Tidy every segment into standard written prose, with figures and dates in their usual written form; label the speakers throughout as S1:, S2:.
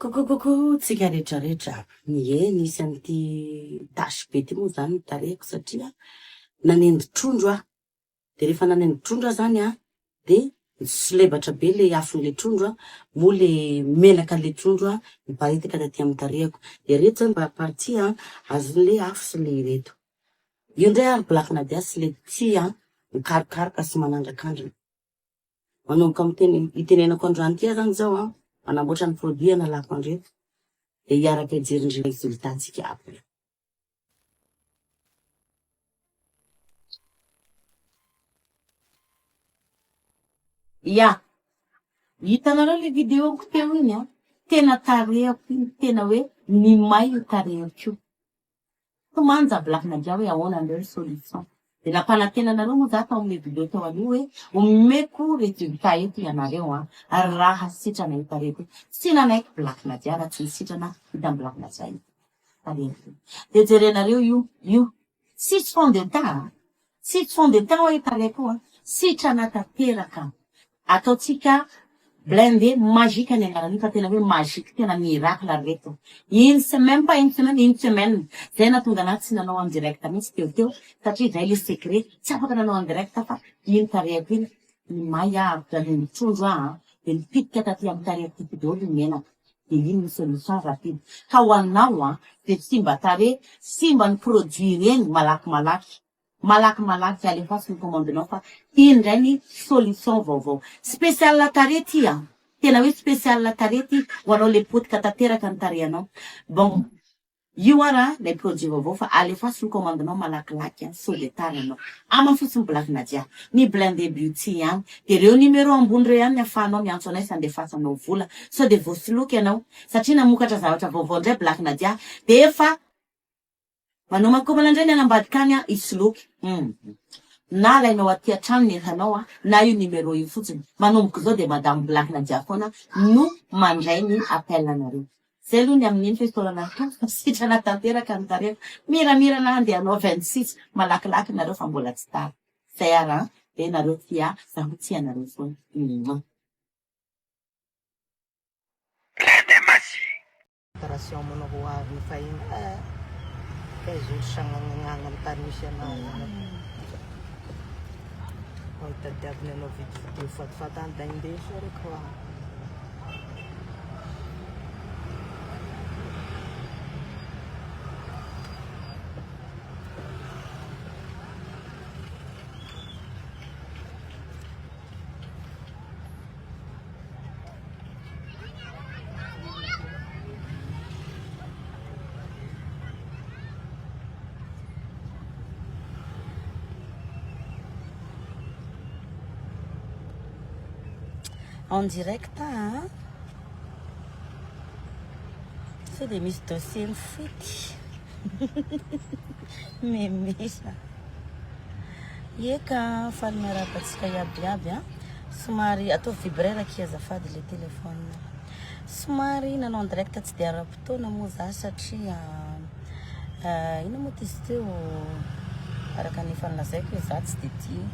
S1: Coucou, tsika rehetrarehetra aby. Nisy an'ity tasy be ty moa zany tareko satria nanendy trondro aho. De rehefa nanendy trondro aho zany de solebatra be le afon'le trondro mo le menaka le trondro miparitaka taty amin'ny tarehako. De reto zany mba party azon'le afo sy le reto. Io ndray arbolakina dia sy le tia mikarokaroka sy manandrakandrina. Manomboka miteny itenenako androany tia zany zao manamboatra ny produit analako andreto. De hiaraka hijerindrina résultat-tsika aby. Ya, hitanareo le vidéoko teo iny tena tarehako iny, tena hoe nimay io tarehako io. Tomanja blakina dia hoe ahoana andreo solution. De nampanatenanareo moa za tao amin'ny vidéo teo aloha hoe omeko résultat eto ianareo ary raha sitrana hitareko. Tsy nanaiky blakina dia raha tsy sitrana hita blakina zay. De jerenareo io six fond de teint. Six fond de teint hoe hitareko sitrana tanteraka. Ataotsika blindé magique ny anarany fa tena hoe magique tena miracle reto. Même pas une semaine. Zay natonga anazy tsy nanao en direct mihitsy teo satria zay le secret tsy afaka nanao en direct fa iny tarehako iny nimay ny trondro de nipitika taty amin'ny tarehako ty daholo ny menaka. De iny solution rapide. Ka ho anao de tsy mba tarehy, tsy mba ny produit reny malaky alefa sy ny commandinao fa iny ndray ny solution vaovao. Spécial tarehy ty tena hoe spécial tarehy ty ho anao le potika tanteraka ny tarehanao. Bon, io raha le produit vaovao fa alefa sy ny commandinao malakilaky sao de taranao. Ama fotsiny blakina dia ny blindé beauty de reo numéro ambony reo ihany ahafahanao miantso anay sy andefasanao vola sao de voasoloky ianao satria namokatra zavatra vaovao ndray blakina dia de efa manao makomana indray ny anambadika any isoloky. Na alainao aty atrano ny entanao na io numéro io fotsiny. Manomboka zao de madame blakina dia foana no mandray ny appel anareo. Zay aloha ny amin'iny fesolana sitrana tanteraka ny tarehako. Miramira na andehanao 26 malakilaky nareo fa mbola tsy tara. Zay ara de nareo tia zaho tia nareo foana.
S2: Opération manao ho avy ny fahiny kay zolo sagnanana amin'ny tany misy anao hitadiaviny anao vidéo fatifatany da indesy ariko en direct c'est des misy dossier mifity memesa eka faly miarapatsika iabiaby somary atao vibraire ki azafady le téléphone somary nanao en direct tsy de ara-potoana moa za satria ina moa ty izy teo araka ny fanlazaiko hoe za tsy de tia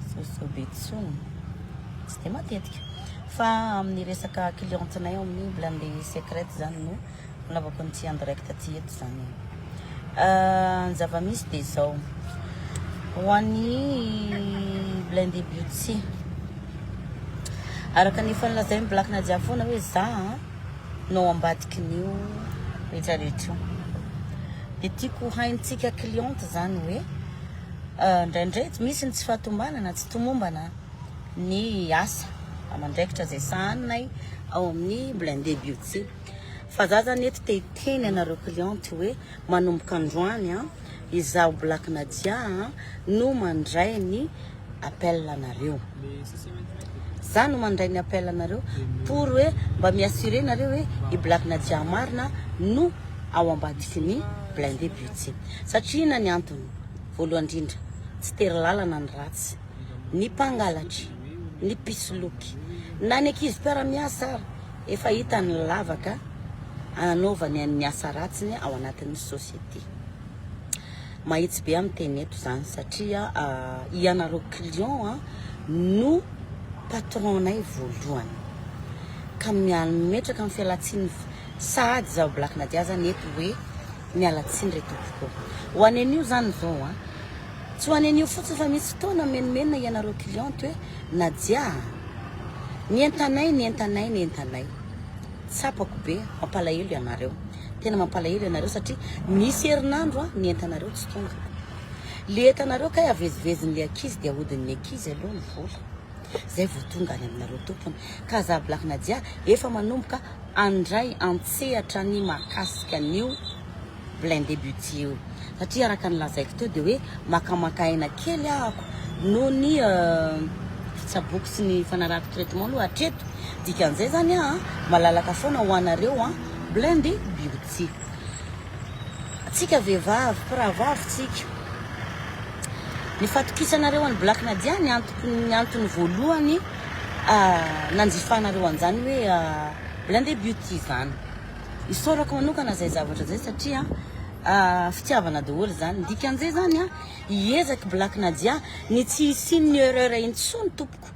S2: sosobe tsony tsy de matetika fa amin'ny resaka clientenay amin'ny blindé secrète zany no nalavako ny ty en direct ty eto zany ny zava-misy de zao ho an'ny blindé beauty araka ny fanlazay blakina dia foana hoe za no ambadiky nio rehetrarehetra de tiako haintsika cliente zany hoe ndraindray misy ny tsy fahatombanana tsy tomombana ny asa amandraikitra zay sahanay ao amin'ny blindé beauty fa za zany eto te hiteny anareo cliente hoe manomboka androany izaho blakina dia no mandray ny appel anareo. Za no mandray ny appel anareo pour hoe mba miassurer nareo hoe i blakina dia marina no ao ambadiky ny blindé beauty satria na ny antony voalohany indrindra tsy tery lalana ny ratsy ny mpangalatry ny pisoloky na ny ankizy mpiara-miasa efa hita ny lavaka anaovany ny asa ratsiny ao anatin'ny société. Mahitsy be amin'ny teny eto zany satria ianareo client no patron nay voalohany ka metraka amin'ny fialatsiny sady zaho Black Nadia zany eto hoe mialatsiny re tompoko ho any an'io zany zao a tsy ho any an'io fotsiny fa misy fotoana menimena ianareo cliente hoe Nadia nientanay tsapako be mampalahelo ianareo tena mampalahelo ianareo satria misy herinandro a nientanareo tsy tonga le entanareo kay avezivezin'le ankizy dia ahodin'ny ankizy aloha ny vola zay vao tonga any aminareo tompony ka za Black Nadia efa manomboka andray antsehatra ny mahakasika an'io Blindé Beauty io satria araka ny lazaiko teo dia hoe makamakaina kely ahako no ny fitsaboky sy ny fanarahako traitement aloha hatreto dikan'izay zany malalaka foana ho anareo Blindé Beauty tsika vehivavy mpiravavy tsika ny fatokisanareo any Black Nadia ny antony voalohany nanjifanareo an'izany hoe Blindé Beauty zany isorako manokana zay zavatra zay satria fitiavana daholo zany dikan'izay zany iezaka Black Nadia ny tsy hisin'ny erreur intsony tompoko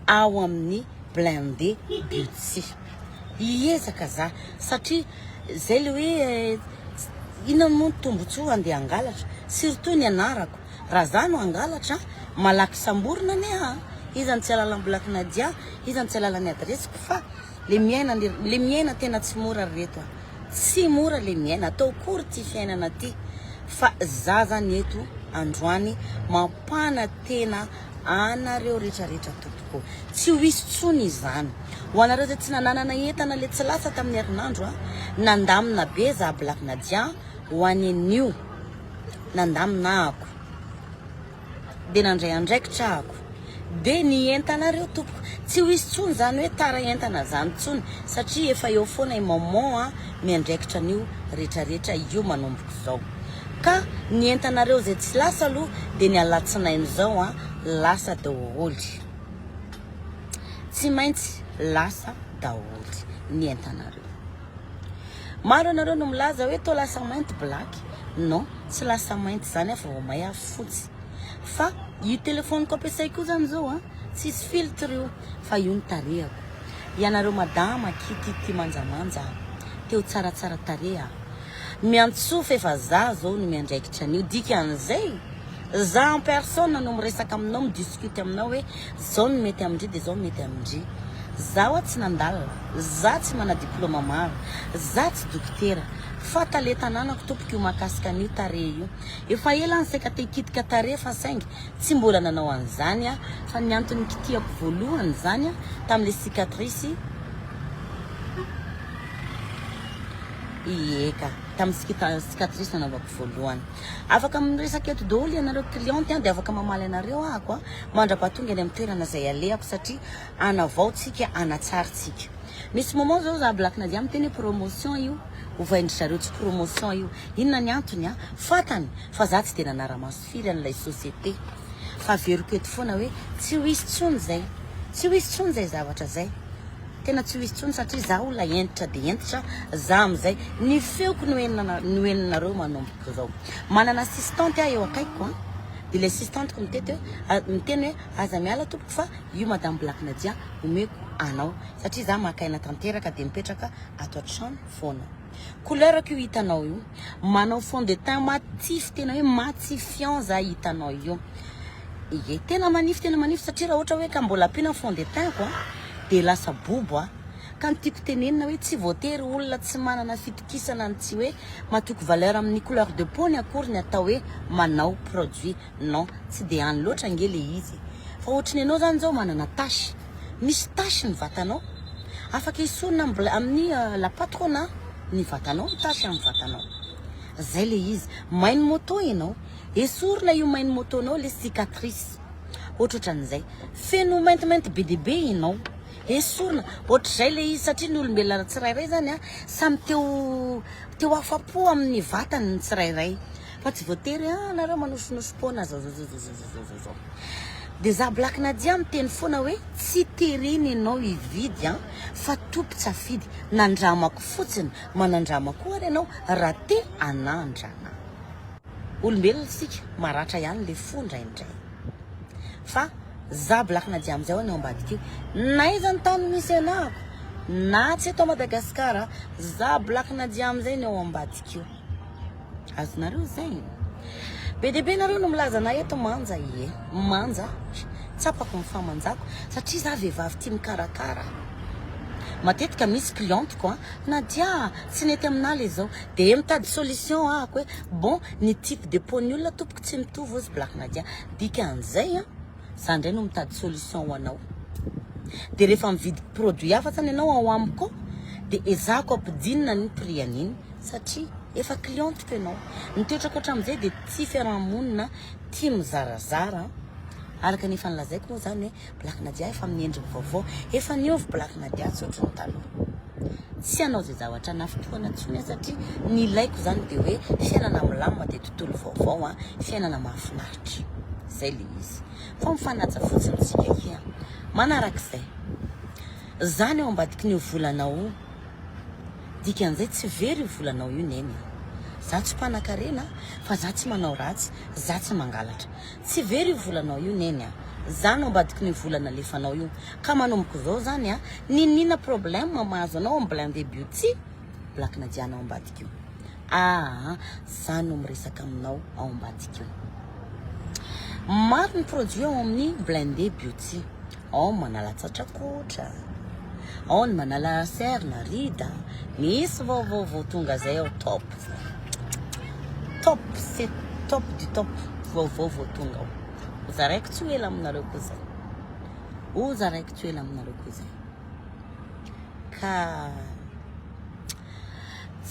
S2: ao amin'ny Blindé Beauty iezaka za satria zay le hoe ina moa tombotsoa andeha angalatra surtout ny anarako raha za no angalatra malaky samborina ne izany tsy alalan'ny Black Nadia izany tsy alalan'ny adresiko fa le miaina tena tsy mora reto tsy mora le miaina atao kory ty fiainana ty fa za zany eto androany mampana tena anareo rehetrarehetra tompoko tsy ho hisy tsony izany ho anareo zay tsy nananana entana le tsy lasa tamin'ny herinandro nandamina be za Black Nadia ho any an'io nandamina ako de nandray andraikitra ako de ny entanareo tompoko tsy ho hisy tsony zany hoe tara entana zany tsony satria efa eo foana moment miandraikitra an'io rehetrarehetra io manomboko zao ka ny entanareo zay tsy lasa aloha de ny alatsinainy zao lasa daholy tsy maintsy lasa daholy ny entanareo maro anareo no milaza hoe to lasa mainty Black non tsy lasa mainty zany fa vao fotsy fa io telefoniko ampiasaiko zany zao tsisy filtre io fa io ny tarehako ianareo madama kitity manjamanja teo tsaratsara tareha miantsofa efa za zao no miandraikitra an'io dikan'izay za en personne no miresaka aminao midiscute aminao hoe zao no mety amindry de zao mety amindry za tsy nandalina za tsy mana diplôma maro za tsy dokotera fa taletananako tompoko io mahakasika an'io tare io efa ela anseka te hikitika tare fa saingy tsy mbola nanao an'izany fa ny antony kitihako voalohany zany tam'le cicatrice ieka tamin'ny cicatrice nanaovako voalohany afaka miresaka eto daholo ianareo cliente de afaka mamaly anareo ako mandrapahatonga any amin'ny toerana zay aleako satria anavaotsika anatsaritsika misy moment zao za Black Nadia miteny promotion io ovaindry zareo tsy promotion io inona ny antony fatany fa za tsy de nanara-maso firy an'ilay société fa veriko eto foana hoe tsy ho hisy tsony zay tsy ho hisy tsony zay zavatra zay tena tsy ho hisy tsony satria za olona entitra de entitra za am'izay ny feoko no heninareo manomboko zao manana assistante eo akaiko de le assistanteko miteny hoe aza miala tompoko fa io madame Black Nadia omeko anao satria za makaina tanteraka de mipetraka ato an-trano foana couleur io hitanao io manao fond de teint matify tena hoe matifiant za hitanao io ie tena manify satria raha ohatra hoe ka mbola ampina fond de teint de lasa bobo ka ny tiako tenenina hoe tsy voatery olona tsy manana fitokisana ny tsy hoe matoky valeur amin'ny couleur de peau ny akory ny atao hoe manao produit non tsy de any loatra nge le izy fa ohatriny anao zany zao manana tasy misy tasy ny vatanao afaka isorina amin'ny la patronat ny vatanao tasy amin'ny vatanao zay le izy mainy moto ianao esorina io mainy motonao le cicatrice ohatran'izay feno maintimainty be de be ianao esorina ohatr'izay le izy satria ny olombelona tsirairay zany samy teo afapo amin'ny vatany ny tsirairay fa tsy voatery nareo manosonosom-poana zao de za Black Nadia miteny foana hoe tsy tereny ianao ividy fa tompo-tsafidy nandramako fotsiny manandrama koa ary ianao raha te anandrana olombelona sika maratra ihany le fondra indray fa za Black Nadia am'izay ao ny ambadika io na iza ny tany misy anako na tsy eto Madagasikara za Black Nadia amizay ny ao ambadika io. Azonareo zay. Be dia be nareo no milaza na eto manja manja tsapako mifamanjako satria za vehivavy tia mikarakara. Matetika misy cliente quoi Nadia tsy nety aminaly zao de mitady solution ako hoe bon ny type de peau ny olona tompoko tsy mitovy ozy Black Nadia dika an'izay za ndray no mitady solution ho anao. De rehefa mividy produit hafa zany ianao ao amiko de ezahako ampidinina ny prix an'iny satria efa cliente ko ianao. Ny toetrakoatra am'izay de tia fiarahamonina, tia mizarazara. Araka nefa nilazaiko moa zany hoe Black Nadia efa amin'ny endriny vaovao, efa niovy Black Nadia tsy ohatry ny taloha. Tsy anao zay zavatra nafotoana intsony satria ny ilaiko zany de hoe fiainana milamina de tontolo vaovao fiainana mahafinaritra. Zay le izy. Fa mifanaja fotsiny tsika kia. Manarak'izay. Zany ao ambadiky ny volanao. Dikan'izay tsy very volanao io neny. Za tsy mpanan-karena fa za tsy manao ratsy, za tsy mangalatra. Tsy very volanao io neny. Za no ambadiky ny volana lefanao io. Ka manomboka zao zany ninina problème mahazo anao am Blindé Beauty Black Nadia ao ambadiky io. Za no miresaka aminao ao ambadiky io. Maro ny produit ao amin'ny Blindé Beauty. Ao manala tsatsakotra, ao ny manala serna, rida. Misy vaovao tonga zay ao top. Top, c'est top du top. Vaovao tonga ao. Zaraiky tsy ela aminareo koa zay. Zaraiky tsy ela aminareo koa zay. Ka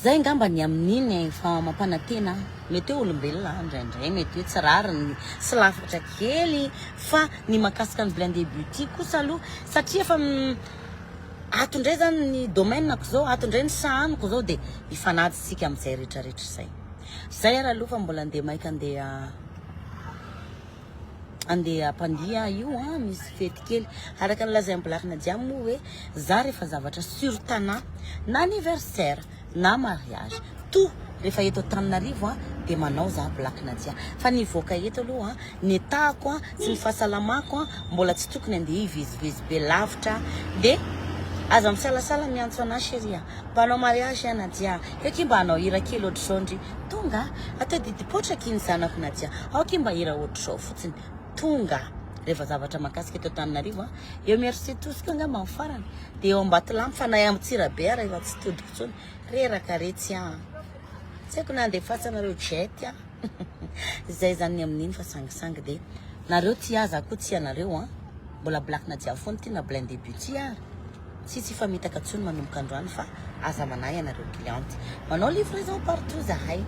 S2: zay ngamba ny amin'iny fa mampanantena mety olombelona indraindray mety hoe tsy rariny sy lafatra kely fa ny makasika ny Blindé Beauty kosa aloha satria efa ato indray zany ny domaine ako zao ato indray ny sahaniko zao de ifanady sika amin'izay rehetrarehetra zay. Zay ara aloha fa mbola andeha maika andeha ampandia io misy fety kely araka ny lazain'ny Black Nadia moa hoe za rehefa zavatra sur tana na anniversaire na mariage tout rehefa eto Antananarivo de manao za Black Nadia fa nivoaka eto aloha ny etako sy ny fahasalamako mbola tsy tokony andeha ivizivizy be lavitra de aza misalasala miantso ana chérie mbanao mariage Nadia eky mba anao hira kely ohatr'izao tonga atao didipotra kiny zanako Nadia aoky mba hira ohatr'izao fotsiny tonga rehefa zavatra makasika eto Antananarivo eo merci tous ka ngamba farany de eo Ambatolampy fanay amin'ny Tsirabe rehefa tsy todiko tsony reraka retsy tsy haiko na andeha fatsanareo jet zay zany amin'iny fa sangisangy de nareo ty aza koa tsy anareo mbola Black Nadia foana ty na Blindé Beauty tsy famitaka tsony manomboka androany fa aza manay anareo cliente manao livraison partout zahay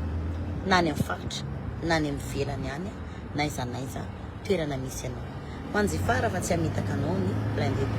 S2: na any amin'ny faritra na any amin'ny velany any na iza toerana misy anao manjifara fa tsy hamitaka anao ny Blindé Beauty.